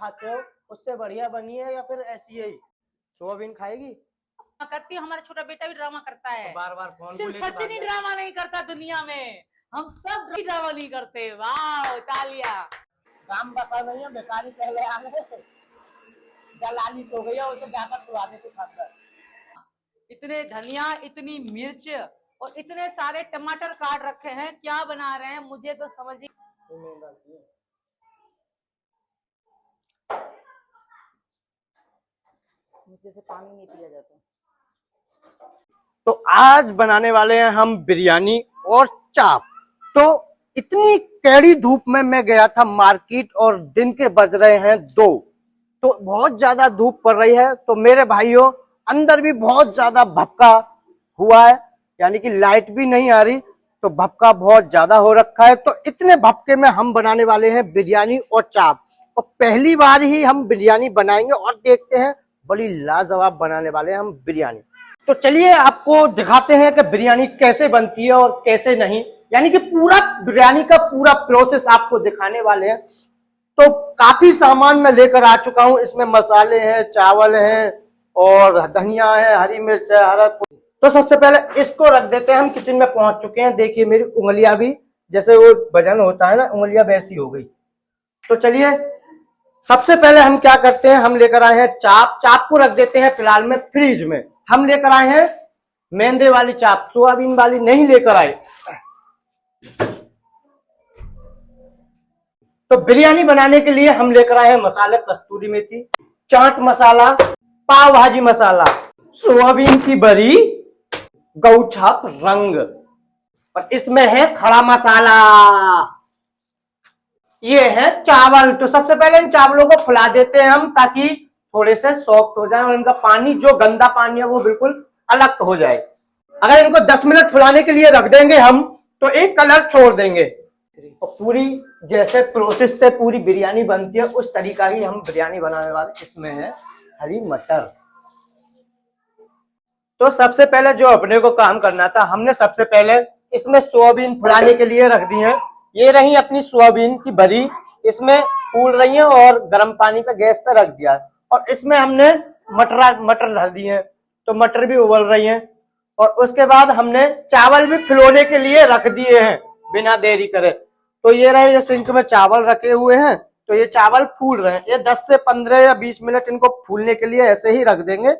खाते हो उससे बढ़िया बनी है या फिर ऐसी ही सोयाबीन खाएगी? करती है। हमारा छोटा बेटा भी ड्रामा करता है। तो बार बार फोन को सिर्फ लेके सचिन भाग ही जाए। ड्रामा नहीं करता दुनिया में, हम सब ड्रामा नहीं करते। वाह, तालिया। काम बता नहीं है, बेकारी पहले आ गए, दलाली सो गई है, उसे जाकर सुला देते खाकर। इतने धनिया, इतनी मिर्च और इतने सारे टमाटर काट रखे हैं, क्या बना रहे हैं मुझे तो समझ ही। मुझे से पानी नहीं पिया जाता। तो आज बनाने वाले हैं हम बिरयानी और चाप। तो इतनी कैड़ी धूप में मैं गया था मार्केट और दिन के बज रहे हैं 2, तो बहुत ज्यादा धूप पड़ रही है। तो मेरे भाइयों अंदर भी बहुत ज्यादा भपका हुआ है, यानी कि लाइट भी नहीं आ रही, तो भपका बहुत ज्यादा हो रखा है। तो इतने भपके में हम बनाने वाले हैं बिरयानी और चाप, और पहली बार ही हम बिरयानी बनाएंगे और देखते हैं, बड़ी लाजवाब बनाने वाले हैं हम बिरयानी। तो चलिए आपको दिखाते हैं कि बिरयानी कैसे बनती है और कैसे नहीं, यानी कि पूरा बिरयानी का पूरा प्रोसेस आपको दिखाने वाले हैं। तो काफी सामान मैं लेकर आ चुका हूं, इसमें मसाले हैं, चावल हैं और धनिया है, हरी मिर्च है, हरा। तो सबसे पहले इसको रख देते हैं। हम किचन में पहुंच चुके हैं, देखिए मेरी उंगलियां भी जैसे वो वजन होता है ना, उंगलियां वैसी हो गई। तो चलिए सबसे पहले हम क्या करते हैं, हम लेकर आए हैं चाप। चाप को रख देते हैं फिलहाल में फ्रिज में। हम लेकर आए हैं मैदे वाली चाप, सोयाबीन वाली नहीं लेकर आए। तो बिरयानी बनाने के लिए हम लेकर आए हैं मसाले, कस्तूरी मेथी, चाट मसाला, पाव भाजी मसाला, सोयाबीन की बरी, गौछाप रंग, और इसमें है खड़ा मसाला। ये है चावल। तो सबसे पहले इन चावलों को फुला देते हैं हम, ताकि थोड़े से सॉफ्ट हो जाए और इनका पानी, जो गंदा पानी है, वो बिल्कुल अलग हो जाए। अगर इनको 10 मिनट फुलाने के लिए रख देंगे हम, तो एक कलर छोड़ देंगे। और पूरी जैसे प्रोसेस से पूरी बिरयानी बनती है उस तरीका ही हम बिरयानी बनाने वाले। इसमें है हरी मटर। तो सबसे पहले जो अपने को काम करना था, हमने सबसे पहले इसमें सोयाबीन फुलाने के लिए रख दी है। ये रही अपनी सोयाबीन की बरी, इसमें फूल रही है और गर्म पानी पे गैस पे रख दिया। और इसमें हमने मटर धर दी है, तो मटर भी उबल रही है। और उसके बाद हमने चावल भी फुलाने के लिए रख दिए हैं बिना देरी करे। तो ये रहे, ये सिंक में चावल रखे हुए हैं, तो ये चावल फूल रहे हैं। ये 10 से 15 या 20 मिनट इनको फूलने के लिए ऐसे ही रख देंगे।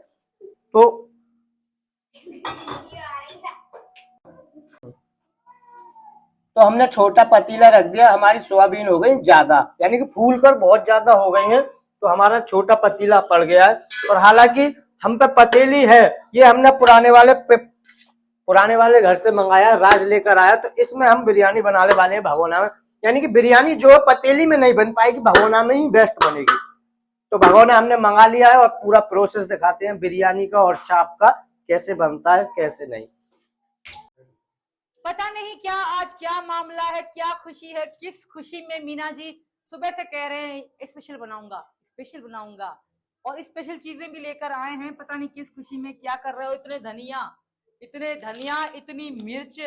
तो हमने छोटा पतीला रख दिया। हमारी सोयाबीन हो गई ज्यादा, यानी कि फूल कर बहुत ज्यादा हो गई है, तो हमारा छोटा पतीला पड़ गया है। और हालांकि हम पे पतीली है, ये हमने पुराने वाले घर से मंगाया, राज लेकर आया। तो इसमें हम बिरयानी बनाने वाले हैं भगोना में, यानी कि बिरयानी जो पतीली में नहीं बन पाएगी, भगोना में ही बेस्ट बनेगी। तो भगोना हमने मंगा लिया है और पूरा प्रोसेस दिखाते हैं बिरयानी का और चाप का, कैसे बनता है कैसे नहीं। पता नहीं क्या आज क्या मामला है, क्या खुशी है, किस खुशी में मीना जी सुबह से कह रहे हैं स्पेशल बनाऊंगा, स्पेशल बनाऊंगा, और स्पेशल चीजें भी लेकर आए हैं। पता नहीं किस खुशी में क्या कर रहे हो। इतने धनिया, इतनी मिर्च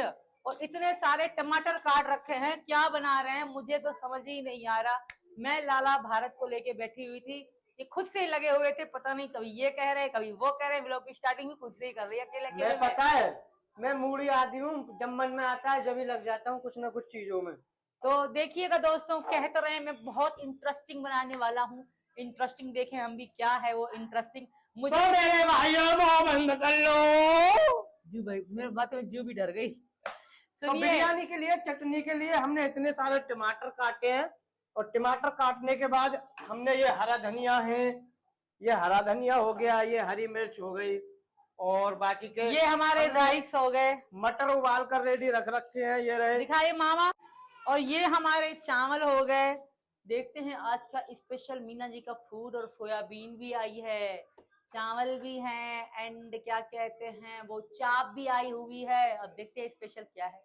और इतने सारे टमाटर काट रखे हैं, क्या बना रहे हैं मुझे तो समझ ही नहीं आ रहा। मैं लाला भारत को लेके बैठी हुई थी, ये खुद से लगे हुए थे। पता नहीं कभी ये कह रहे, कभी वो कह रहे। ब्लॉग की स्टार्टिंग भी खुद से ही कर रही है अकेले। पता है मैं मूडी आदमी हूँ, जब मन में आता है जब ही लग जाता हूँ कुछ ना कुछ चीजों में। तो देखिएगा दोस्तों, कह तो रहे हैं मैं बहुत इंटरेस्टिंग बनाने वाला हूँ। इंटरेस्टिंग देखें हम भी, क्या है वो इंटरेस्टिंग। मुझे तो मेरे भाइयों वो बंद कर लो। जू भाई, मेरे बात में जू भी डर गई। तो बिरयानी के लिए, चटनी के लिए हमने इतने सारे टमाटर काटे हैं, और टमाटर काटने के बाद हमने ये हरा धनिया है, ये हरा धनिया हो गया, ये हरी मिर्च हो गई, और बाकी के ये हमारे राइस हो गए, मटर उबाल कर रेडी रख रखे हैं, ये रहे, दिखाइए मामा। और ये हमारे चावल हो गए। देखते हैं आज का स्पेशल मीना जी का फूड। और सोयाबीन भी आई है, चावल भी हैं, एंड क्या कहते हैं वो चाप भी आई हुई है। अब देखते हैं स्पेशल क्या है।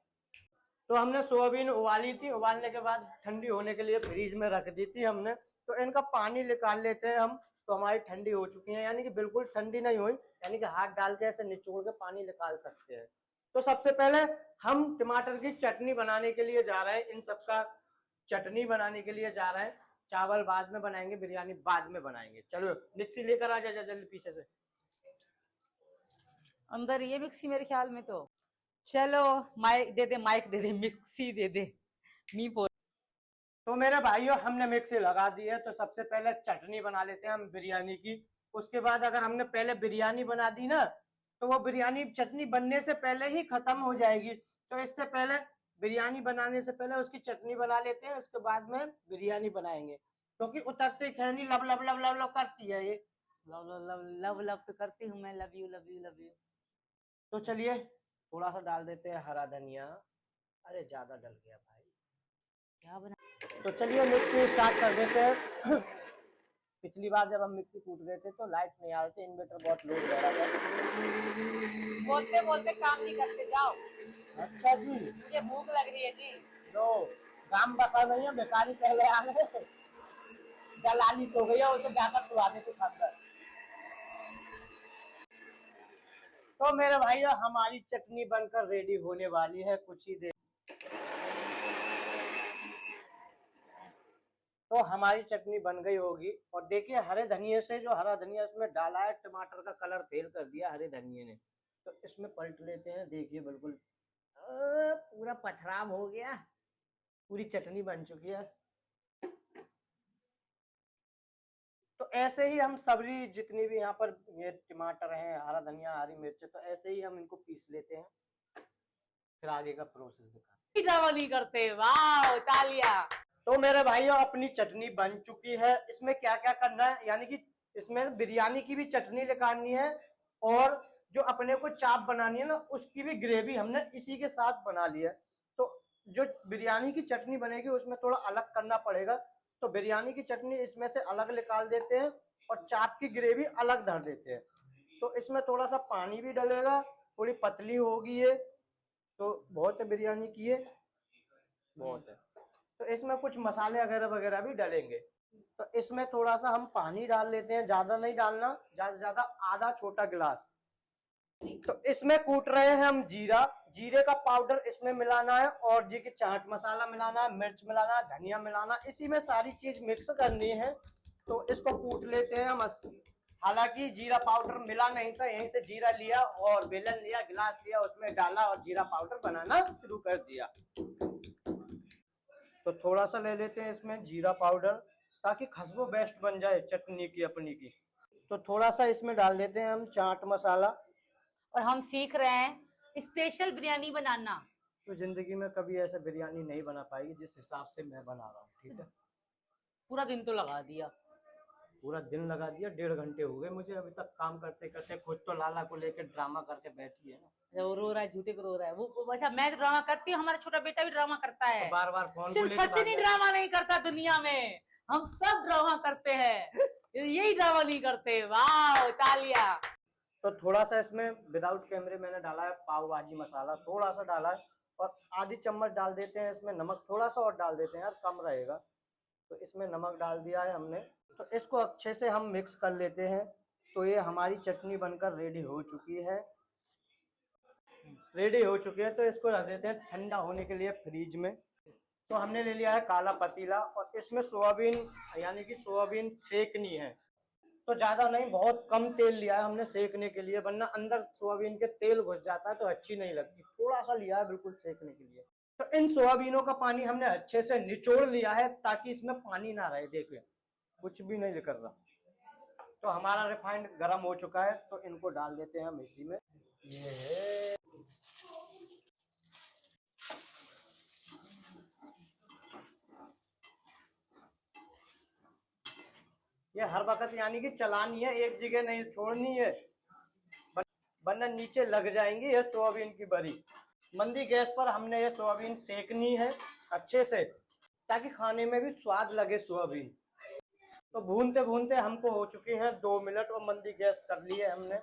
तो हमने सोयाबीन उबाली थी, उबालने के बाद ठंडी होने के लिए फ्रीज में रख दी थी हमने। तो इनका पानी निकाल लेते हैं हम। तो हमारी ठंडी हो चुकी है, यानी कि बिल्कुल ठंडी नहीं हुई, यानी कि हाथ डाल के ऐसे निचोड़ के पानी निकाल सकते हैं। तो सबसे पहले हम टमाटर की चटनी बनाने के लिए जा रहे हैं, इन सबका चटनी बनाने के लिए जा रहे हैं। चावल बाद में बनाएंगे, बिरयानी बाद में बनाएंगे। चलो मिक्सी लेकर आ जा जल्दी पीछे से। अंदर ये मिक्सी मेरे ख्याल में तो। चलो माइक दे दे, माइक दे दे, मिक्सी दे दे। मी बोल। तो मेरे भाइयों हमने मिक्सी लगा दी है, तो सबसे पहले चटनी बना लेते हैं हम बिरयानी की। उसके बाद अगर हमने पहले बिरयानी बना दी ना, तो वो बिरयानी चटनी बनने से पहले ही खत्म हो जाएगी। तो इससे पहले बिरयानी बनाने से पहले उसकी चटनी बना लेते हैं, उसके बाद में बिरयानी बनाएंगे, क्योंकि उतरते खैनी लब लब लब लब लब करती है ये। Love love love love love तो करती हूँ मैं, love you love you love you. तो चलिए थोड़ा सा डाल देते हैं हरा धनिया। अरे ज्यादा डल गया भाई। क्या बना। तो चलिए मिक्सी स्टार्ट कर देते हैं। पिछली बार जब हम मिक्सी कूट गए थे तो लाइट नहीं आ रही थी, इन्वर्टर बहुत लोड ले रहा था। बोलते बोलते काम नहीं करते जाओ। अच्छा जी, मुझे भूख लग रही है जी। लो काम बता नहीं है, बेकारी पहले आ गए, दलाली सो गई है, उसे जाकर सुला देते खाकर। तो मेरे भाइयों हमारी चटनी बनकर रेडी होने वाली है कुछ ही देर। तो हमारी चटनी बन गई होगी, और देखिए हरे धनिये से, जो हरा धनिया इसमें डाला है, टमाटर का कलर फेल कर दिया हरे धनिये ने। तो इसमें पलट लेते हैं, देखिए बिल्कुल पूरा पथराव हो गया, पूरी चटनी बन चुकी है। तो ऐसे ही हम सब्जी जितनी भी यहाँ पर ये टमाटर है, हरा धनिया, हरी मिर्च, तो ऐसे ही हम इनको पीस लेते हैं, फिर आगे का प्रोसेस दिखा। ड्रामा नहीं करते, वाह तालिया। तो मेरे भाइयों अपनी चटनी बन चुकी है। इसमें क्या क्या करना है, यानी कि इसमें बिरयानी की भी चटनी निकालनी है, और जो अपने को चाप बनानी है ना, उसकी भी ग्रेवी हमने इसी के साथ बना ली है। तो जो बिरयानी की चटनी बनेगी उसमें थोड़ा अलग करना पड़ेगा, तो बिरयानी की चटनी इसमें से अलग निकाल देते हैं, और चाप की ग्रेवी अलग धर देते हैं। तो इसमें थोड़ा सा पानी भी डलेगा, थोड़ी पतली होगी ये, तो बहुत है बिरयानी की ये, बहुत है। तो इसमें कुछ मसाले वगैरह वगैरह भी डलेंगे। तो इसमें थोड़ा सा हम पानी डाल लेते हैं, ज्यादा नहीं डालना, ज्यादा से ज्यादा आधा छोटा गिलास। तो इसमें कूट रहे हैं हम जीरा, जीरे का पाउडर इसमें मिलाना है, और जी की चाट मसाला मिलाना है, मिर्च मिलाना है, धनिया मिलाना, इसी में सारी चीज मिक्स करनी है। तो इसको कूट लेते हैं हम। हालांकि जीरा पाउडर मिला नहीं था, यहीं से जीरा लिया और बेलन लिया, गिलास लिया, उसमें डाला और जीरा पाउडर बनाना शुरू कर दिया। तो थोड़ा सा ले लेते हैं इसमें जीरा पाउडर, ताकि खुशबू बेस्ट बन जाए चटनी की अपनी की। तो थोड़ा सा इसमें डाल देते हैं हम चाट मसाला। और हम सीख रहे हैं स्पेशल बिरयानी बनाना। तो जिंदगी में कभी ऐसे बिरयानी नहीं बना पाएगी जिस हिसाब से मैं बना रहा हूँ, ठीक है। पूरा दिन तो लगा दिया। पूरा दिन लगा दिया, 1.5 घंटे हो गए मुझे अभी तक काम करते करते। खुद तो लाला को लेकर ड्रामा करके बैठी है ना। अच्छा, वो रो रहा है, झूठे को रो रहा है वो। अच्छा मैं ड्रामा करती हूँ, हमारा छोटा बेटा भी ड्रामा करता है। तो बार बार फोन को सिर्फ लेके सचिन ही ड्रामा नहीं करता दुनिया में, हम सब ड्रामा करते हैं, यही ड्रामा नहीं करते। वाह तालिया। तो थोड़ा सा इसमें विदाउट कैमरे मैंने डाला है पाव भाजी मसाला, थोड़ा सा डाला है, और आधी चम्मच डाल देते हैं इसमें नमक, थोड़ा सा और डाल देते हैं यार, कम रहेगा। तो इसमें नमक डाल दिया है हमने। तो इसको अच्छे से हम मिक्स कर लेते हैं। तो ये हमारी चटनी बनकर रेडी हो चुकी है, रेडी हो चुकी है। तो इसको रख देते हैं ठंडा होने के लिए फ्रिज में। तो हमने ले लिया है काला पतीला, और इसमें सोयाबीन, यानी कि सोयाबीन सेकनी है। तो ज्यादा नहीं, बहुत कम तेल लिया है हमने सेकने के लिए, वरना अंदर सोयाबीन के तेल घुस जाता है तो अच्छी नहीं लगती। थोड़ा सा लिया है बिल्कुल सेकने के लिए। तो इन सोयाबीनों का पानी हमने अच्छे से निचोड़ लिया है, ताकि इसमें पानी ना रहे। देखिए कुछ भी नहीं कर रहा। तो हमारा रिफाइंड गर्म हो चुका है, तो इनको डाल देते हैं हम इसी में। ये है, ये हर वक्त यानी कि चलानी है, एक जगह नहीं छोड़नी है, वरना नीचे लग जाएंगी ये सोयाबीन की बरी। मंदी गैस पर हमने ये सोयाबीन सेकनी है अच्छे से, ताकि खाने में भी स्वाद लगे सोयाबीन। तो भूनते भूनते हमको हो चुकी हैं 2 मिनट, और मंदी गैस कर ली है हमने।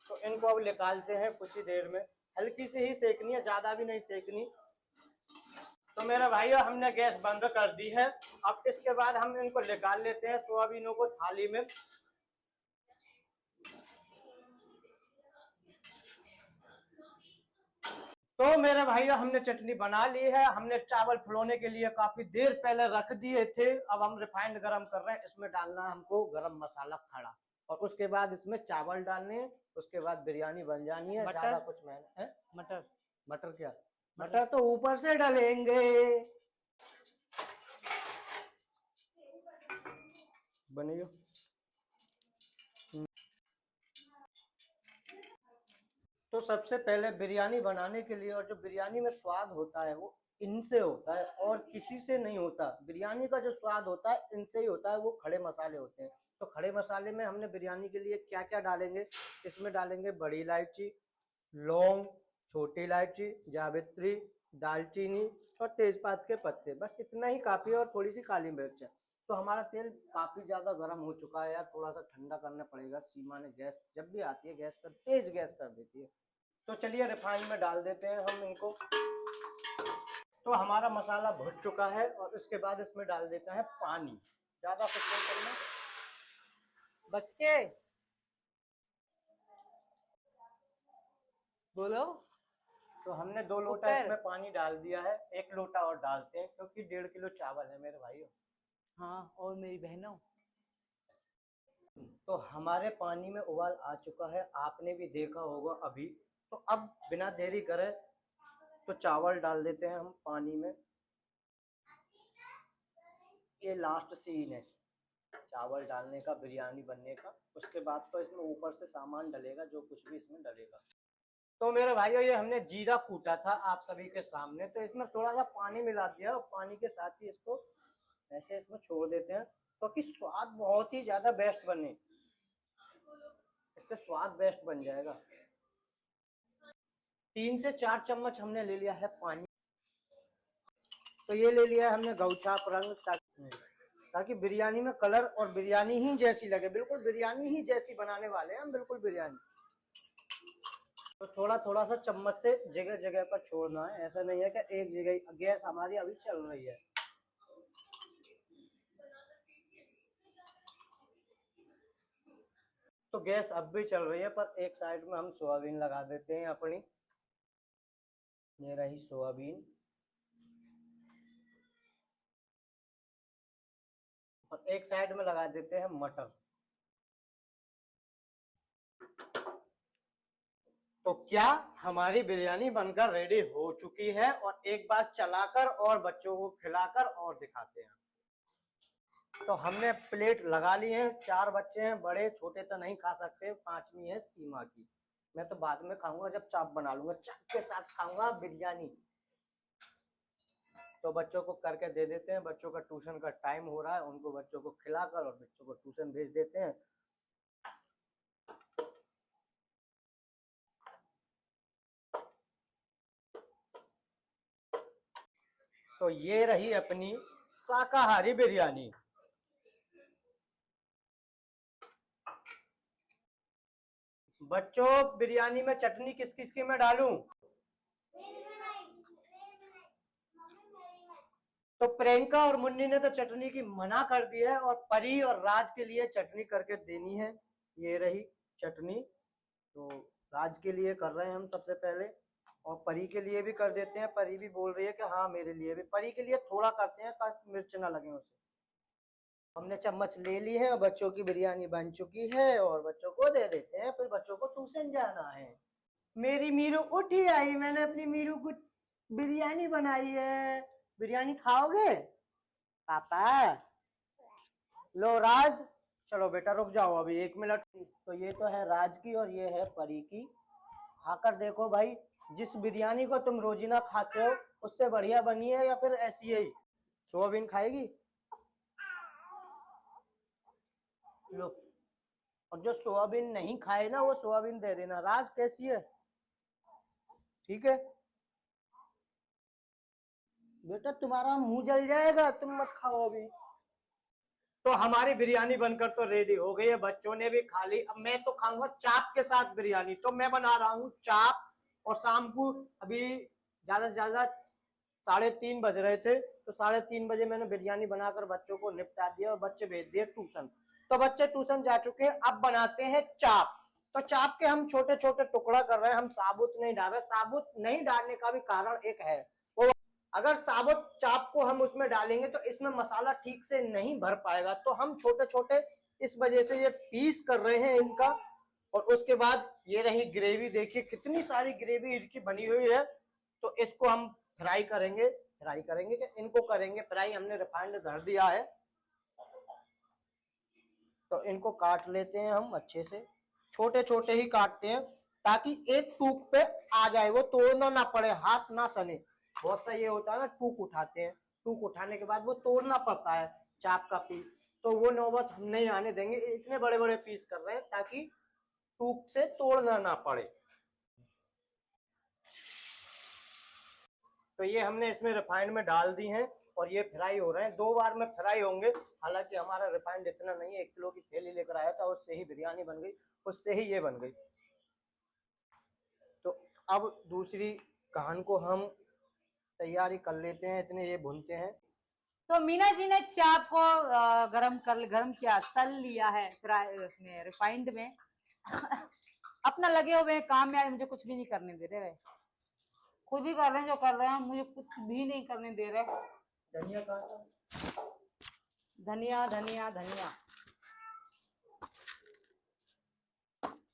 तो इनको अब निकालते हैं कुछ ही देर में। हल्की से ही सेकनी है, ज्यादा भी नहीं सेकनी। तो मेरे भाइयों हमने गैस बंद कर दी है। अब इसके बाद हम इनको निकाल लेते हैं सोयाबीनों को थाली में। तो मेरे भाइयों हमने चटनी बना ली है। हमने चावल फुलाने के लिए काफी देर पहले रख दिए थे। अब हम रिफाइंड गरम कर रहे हैं। इसमें डालना है हमको गरम मसाला खड़ा, और उसके बाद इसमें चावल डालने हैं। उसके बाद बिरयानी बन जानी है। ज्यादा कुछ मैंने मटर मटर क्या, मटर तो ऊपर से डालेंगे। बनियो। तो सबसे पहले बिरयानी बनाने के लिए, और जो बिरयानी में स्वाद होता है वो इनसे होता है और किसी से नहीं होता। बिरयानी का जो स्वाद होता है इनसे ही होता है, वो खड़े मसाले होते हैं। तो खड़े मसाले में हमने बिरयानी के लिए क्या क्या डालेंगे, इसमें डालेंगे बड़ी इलायची, लौंग, छोटी इलायची, जावित्री, दालचीनी और तेजपात के पत्ते। बस इतना ही काफी है, और थोड़ी सी काली मिर्च है। तो हमारा तेल काफी ज्यादा गर्म हो चुका है यार, थोड़ा सा ठंडा करना पड़ेगा। सीमा ने गैस जब भी आती है गैस पर तेज गैस कर देती है। तो चलिए रिफाइंड में डाल देते हैं हम इनको। तो हमारा मसाला भुन चुका है, और इसके बाद इसमें डाल देते हैं पानी। ज्यादा कुछ नहीं करना, बच के बोलो। तो हमने 2 लोटा ऊपर। इसमें पानी डाल दिया है। 1 लोटा और डालते हैं, क्योंकि 1.5 किलो चावल है मेरे भाइयों। हाँ, और मेरी बहनों। तो हमारे पानी में उबाल आ चुका है, आपने भी देखा होगा अभी। तो अब बिना देरी करे तो चावल डाल देते हैं हम पानी में। ये लास्ट सीन है चावल डालने का, बिरयानी बनने का। उसके बाद तो इसमें ऊपर से सामान डलेगा, जो कुछ भी इसमें डलेगा। तो मेरे भाइयों ये हमने जीरा कूटा था आप सभी के सामने, तो इसमें थोड़ा सा पानी मिला दिया, और पानी के साथ ही इसको ऐसे इसमें छोड़ देते हैं, क्योंकि स्वाद बहुत ही ज्यादा बेस्ट बने। इससे स्वाद बेस्ट बन जाएगा। 3 से 4 चम्मच हमने ले लिया है पानी। तो ये ले लिया है हमने गौछाप रंग, ताकि बिरयानी में कलर और बिरयानी ही जैसी लगे। बिल्कुल बिरयानी ही जैसी बनाने वाले हैं हम, बिल्कुल बिरयानी। तो थोड़ा थोड़ा सा चम्मच से जगह जगह पर छोड़ना है, ऐसा नहीं है कि एक जगह। गैस हमारी अभी चल रही है। तो गैस अब भी चल रही है, पर एक साइड में हम सोयाबीन लगा देते हैं अपनी। ये रही सोयाबीन, और एक साइड में लगा देते हैं मटर। तो क्या हमारी बिरयानी बनकर रेडी हो चुकी है, और एक बार चलाकर और बच्चों को खिलाकर और दिखाते हैं। तो हमने प्लेट लगा ली है। 4 बच्चे हैं, बड़े छोटे तो नहीं खा सकते। 5वीं है सीमा की। मैं तो बाद में खाऊंगा, जब चाप बना लूंगा, चाप के साथ खाऊंगा बिरयानी। तो बच्चों को करके दे देते हैं। बच्चों का ट्यूशन का टाइम हो रहा है, उनको बच्चों को खिलाकर और बच्चों को ट्यूशन भेज देते हैं। तो ये रही अपनी शाकाहारी बिरयानी। बच्चों बिरयानी में चटनी किस किस की मैं डालूं? तो प्रियंका और मुन्नी ने तो चटनी की मना कर दी है, और परी और राज के लिए चटनी करके देनी है। ये रही चटनी। तो राज के लिए कर रहे हैं हम सबसे पहले, और परी के लिए भी कर देते हैं। परी भी बोल रही है कि हाँ मेरे लिए भी। परी के लिए थोड़ा करते हैं ताकि मिर्च ना लगे उसे। हमने चम्मच ले ली है, और बच्चों की बिरयानी बन चुकी है, और बच्चों को दे देते हैं। फिर बच्चों को ट्यूशन जाना है। मेरी मीरू उठी आई, मैंने अपनी मीरू को बिरयानी बनाई है। बिरयानी खाओगे पापा? लो राज, चलो बेटा रुक जाओ अभी 1 मिनट। तो ये तो है राज की, और ये है परी की। खाकर देखो भाई, जिस बिरयानी को तुम रोजीना खाते हो उससे बढ़िया बनी है, या फिर ऐसी ही? सोयाबीन खाएगी? लो, और जो सोयाबीन नहीं खाए ना वो सोयाबीन दे देना। राज कैसी है? ठीक है बेटा, तुम्हारा मुंह जल जाएगा, तुम मत खाओ अभी। तो हमारी बिरयानी बनकर तो रेडी हो गई है, बच्चों ने भी खा ली। अब मैं तो खाऊंगा चाप के साथ बिरयानी। तो मैं बना रहा हूँ चाप, और शाम को अभी ज्यादा से ज्यादा 3:30 बज रहे थे, तो 3:30 बजे मैंने बिरयानी बनाकर बच्चों को निपटा दिया, और बच्चे भेज दिए ट्यूशन। तो बच्चे ट्यूशन जा चुके हैं। अब बनाते हैं चाप। तो चाप के हम छोटे छोटे टुकड़ा कर रहे हैं, हम साबुत नहीं डाल रहे। साबुत नहीं डालने का भी कारण एक है, वो अगर साबुत चाप को हम उसमें डालेंगे तो इसमें मसाला ठीक से नहीं भर पाएगा, तो हम छोटे छोटे इस वजह से ये पीस कर रहे हैं इनका। और उसके बाद ये रही ग्रेवी, देखिए कितनी सारी ग्रेवी इसकी बनी हुई है। तो इसको हम फ्राई करेंगे कि इनको करेंगे फ्राई। हमने रिफाइंड धर दिया है, तो इनको काट लेते हैं हम अच्छे से, छोटे छोटे ही काटते हैं ताकि एक टूक पे आ जाए, वो तोड़ना ना पड़े, हाथ ना सने। बहुत सा ये होता है ना, टूक उठाते हैं, टूक उठाने के बाद वो तोड़ना पड़ता है चाप का पीस, तो वो नौबत हम नहीं आने देंगे। इतने बड़े बड़े पीस कर रहे हैं ताकि टूक से तोड़ना ना पड़े। तो ये हमने इसमें रिफाइंड में डाल दी हैं और ये फ्राई हो रहे हैं, 2 बार में फ्राई होंगे। हालांकि हमारा रिफाइंड इतना नहीं है, 1 किलो की थैली लेकर आया था, उससे ही बिरयानी बन गई, उससे ही ये बन गई। तो अब दूसरी कान को हम तैयारी कर लेते हैं, इतने ये भूनते हैं। तो मीना जी ने चाप को गरम किया, तल लिया है उसमें रिफाइंड में। अपना लगे हुए हैं काम में, यार मुझे कुछ भी नहीं करने दे रहे, खुद ही कर रहे हैं जो कर रहे हैं, मुझे कुछ भी नहीं करने दे रहे। धनिया का धनिया धनिया धनिया।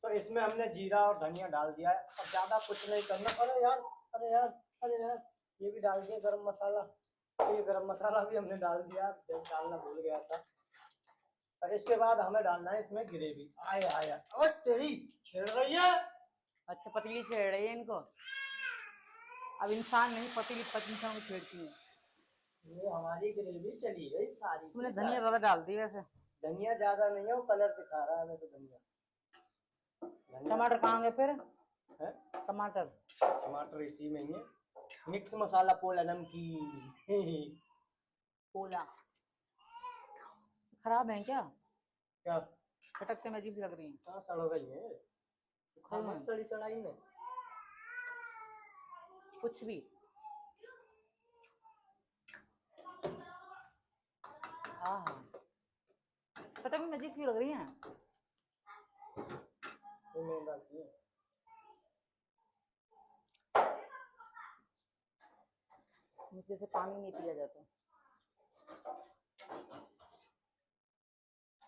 तो इसमें हमने जीरा और धनिया डाल दिया है, अब ज्यादा कुछ नहीं करना। अरे यार अरे यार अरे यार, ये भी डाल दिया गरम मसाला, ये गरम मसाला भी हमने डाल दिया, डालना भूल गया था। और इसके बाद हमें डालना है इसमें ग्रेवी। आया आया, और तेरी छेड़ रही है। अच्छा, पतीली छेड़ रही है इनको। अब इंसान नहीं, पतीली इंसान को छेड़ती है। ये हमारी ग्रेवी चली गई सारी। तुमने धनिया ज्यादा डाल दी वैसे। धनिया ज्यादा नहीं है, वो कलर दिखा रहा है हमें तो धनिया। टमाटर कहाँ गए फिर? है टमाटर इसी में ही है। मिक्स मसाला पोला नमकीन। पोला खराब है क्या? क्या खटकते में अजीब सी लग रही है। कहाँ सड़ गई है? खाना सड़ी सड़ाई में कुछ भी। हाँ खटक में अजीब क्यों लग रही है? मुझसे से पानी नहीं पिया जाता।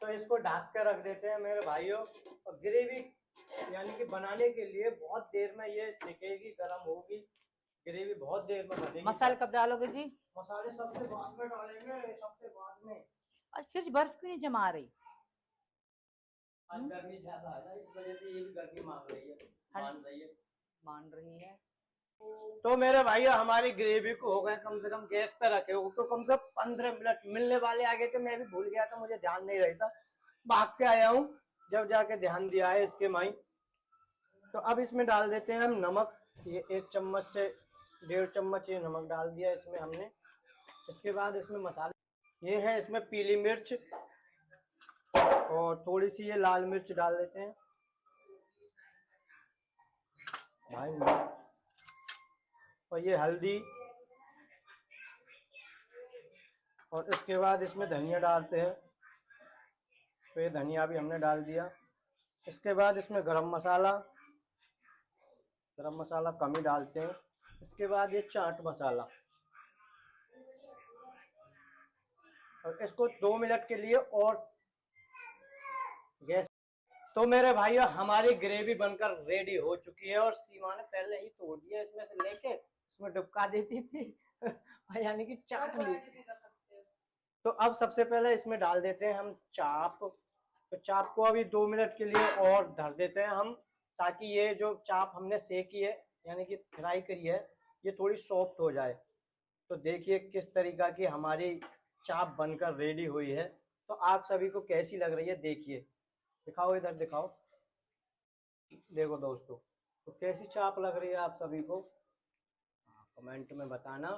तो इसको ढक के रख देते हैं मेरे भाइयों। और ग्रेवी यानी कि बनाने के लिए बहुत देर में ये सिकेगी, गर्म होगी ग्रेवी, बहुत देर में बनेगी। मसाले कब डालोगे जी? मसाले सबसे बाद में डालेंगे, सबसे बाद में। आज फिर बर्फ क्यों नहीं जमा रही? आज गर्मी ज्यादा है ना, इस वजह से ये भी गर्मी मांग रही है, मान रही है। तो मेरे भाइयों हमारी ग्रेवी को हो गए कम से कम, गैस पे रखे हो तो कम से कम 15 मिनट। मिलने वाले आ गए थे, मैं भी भूल गया था, मुझे ध्यान नहीं रही था, भाग के आया हूँ, जब जाके ध्यान दिया है इसके माई। तो अब इसमें डाल देते हैं हम नमक। ये 1 चम्मच से 1.5 चम्मच ये नमक डाल दिया इसमें हमने। इसके बाद इसमें मसाले ये है, इसमें पीली मिर्च और थोड़ी सी ये लाल मिर्च डाल देते हैं भाई, मिर्च। और ये हल्दी, और इसके बाद इसमें धनिया डालते हैं, तो ये धनिया भी हमने डाल दिया। इसके बाद इसमें गरम मसाला कम ही डालते हैं। इसके बाद ये चाट मसाला, और इसको 2 मिनट के लिए और गैस। तो मेरे भाइयों हमारी ग्रेवी बनकर रेडी हो चुकी है, और सीमा ने पहले ही तोड़ दिया, इसमें से लेके उसमें डुबका देती थी यानी कि चाट ली। तो अब सबसे पहले इसमें डाल देते हैं हम चाप। तो चाप को अभी 2 मिनट के लिए और धर देते हैं हम, ताकि ये जो चाप हमने सेकी है यानी कि फ्राई करी है, ये थोड़ी सॉफ्ट हो जाए। तो देखिए किस तरीका की हमारी चाप बनकर रेडी हुई है। तो आप सभी को कैसी लग रही है देखिए, दिखाओ इधर दिखाओ, देखो दोस्तों, तो कैसी चाप लग रही है आप सभी को कमेंट में बताना।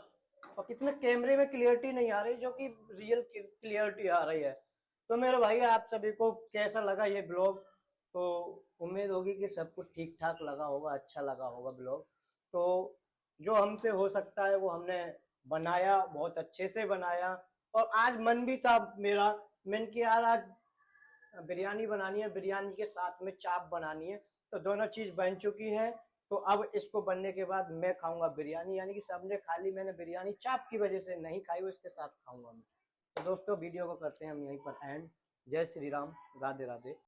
और कितने कैमरे में क्लियरिटी नहीं आ रही, जो कि रियल क्लियरिटी आ रही है। तो मेरे भाई आप सभी को कैसा लगा ये ब्लॉग? तो उम्मीद होगी कि सब कुछ ठीक ठाक लगा होगा, अच्छा लगा होगा ब्लॉग। तो जो हमसे हो सकता है वो हमने बनाया, बहुत अच्छे से बनाया। और आज मन भी था मेरा, मैंने कि यार आज बिरयानी बनानी है, बिरयानी के साथ में चाप बनानी है। तो दोनों चीज बन चुकी है। तो अब इसको बनने के बाद मैं खाऊंगा बिरयानी, यानी कि सबने खा ली, मैंने बिरयानी चाप की वजह से नहीं खाई, उसके साथ खाऊंगा मैं। तो दोस्तों वीडियो को करते हैं हम यहीं पर एंड। जय श्री राम, राधे राधे।